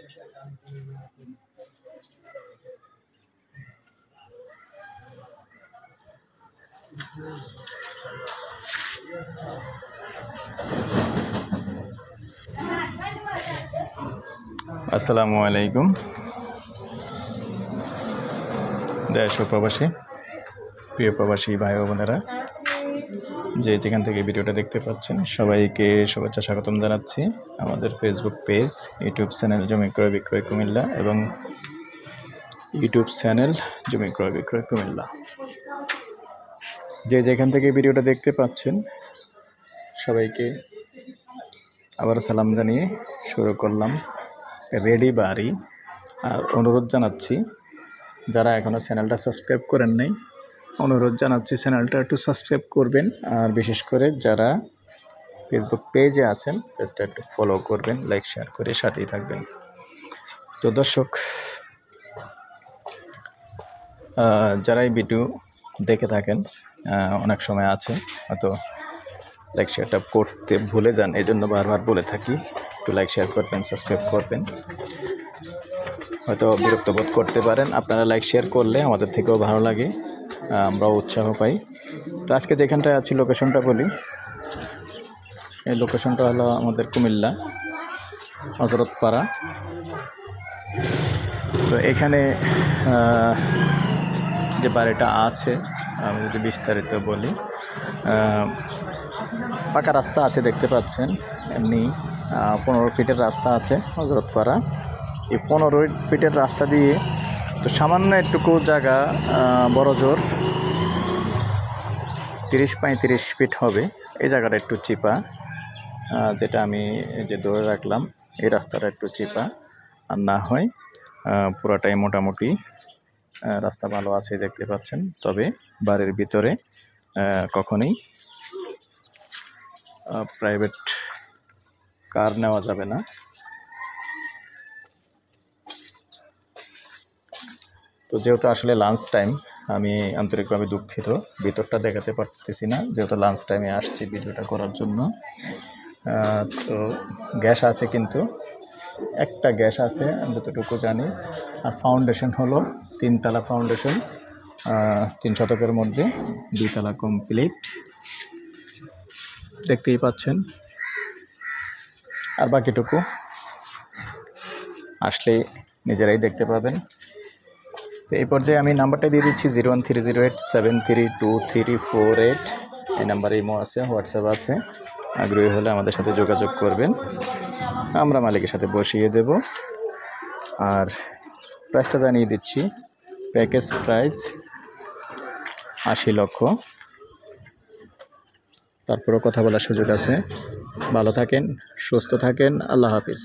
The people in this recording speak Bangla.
আসসালামু আলাইকুম দেশ ও প্রবাসী প্রিয় প্রবাসী ভাই ও বোনেরা, যে যেখান থেকে ভিডিওটা দেখতে পাচ্ছেন সবাইকে শুভেচ্ছা স্বাগতম জানাচ্ছি। আমাদের ফেসবুক পেজ, ইউটিউব চ্যানেল জমি ক্রয় বিক্রয় কুমিল্লা এবং ইউটিউব চ্যানেল জমি ক্রয় বিক্রয় কুমিল্লা, যে যেখান থেকে ভিডিওটা দেখতে পাচ্ছেন সবাইকে আবারও সালাম জানিয়ে শুরু করলাম রেডি বাড়ি। আর অনুরোধ জানাচ্ছি, যারা এখনও চ্যানেলটা সাবস্ক্রাইব করেন নাই, অনুরোধ জানাচ্ছি চ্যানেলটা একটু সাবস্ক্রাইব করবেন। আর বিশেষ করে যারা ফেসবুক পেজে আছেন পেজটা একটু ফলো করবেন, লাইক শেয়ার করে সাথেই থাকবেন। তো দর্শক, যারা এই ভিডিও দেখে থাকেন অনেক সময় আছে হয়তো লাইক শেয়ারটা করতে ভুলে যান, এই জন্য বারবার বলে থাকি একটু লাইক শেয়ার করবেন, সাবস্ক্রাইব করবেন। হয়তো বিরক্ত বোধ করতে পারেন, আপনারা লাইক শেয়ার করলে আমাদের থেকেও ভালো লাগে, আমরাও উৎসাহ পাই। তো আজকে যেখানটায় আছি লোকেশনটা বলি। এই লোকেশনটা হলো আমাদের কুমিল্লা হজরতপাড়া। তো এখানে যে বাড়িটা আছে আমি যদি বিস্তারিত বলি, পাকা রাস্তা আছে দেখতে পাচ্ছেন, এমনি 15 ফিটের রাস্তা আছে হজরতপাড়া। এই 15 ফিটের রাস্তা দিয়ে তো সামান্য একটুকু জায়গা, বড় জোর 30-35 ফিট হবে। এই জায়গাটা একটু চিপা, যেটা আমি যে ধরে রাখলাম, এই রাস্তাটা একটু চিপা। আর না হয় পুরাটাই মোটামুটি রাস্তা ভালো আছে দেখতে পাচ্ছেন। তবে বাড়ির ভিতরে কখনোই প্রাইভেট কার নেওয়া যাবে না। তো যেহেতু আসলে লাঞ্চ টাইম, আমি আন্তরিকভাবে দুঃখিত ভিতরটা দেখাতে পারতেছি না, যেহেতু লাঞ্চ টাইমে আসছি ভিডিওটা করার জন্য। তো গ্যাস আছে, কিন্তু একটা গ্যাস আছে যতটুকু জানি। আর ফাউন্ডেশন হলো 3 তলা ফাউন্ডেশন, 3 শতকের মধ্যে 2 তলা কমপ্লিট, দেখতেই পাচ্ছেন। আর বাকিটুকু আসলে নিজেরাই দেখতে পাবেন। তো এই পর্যায়ে আমি নাম্বারটা দিয়ে দিচ্ছি 01308732348। এই নাম্বারে ইমো আছে, হোয়াটসঅ্যাপ আছে। আগ্রহী হলে আমাদের সাথে যোগাযোগ করবেন, আমরা মালিকের সাথে বসিয়ে দেব। আর প্রাইসটা জানিয়ে দিচ্ছি, প্যাকেজ প্রাইস 80 লক্ষ। তারপরেও কথা বলার সুযোগ আছে। ভালো থাকেন, সুস্থ থাকেন, আল্লাহ হাফিজ।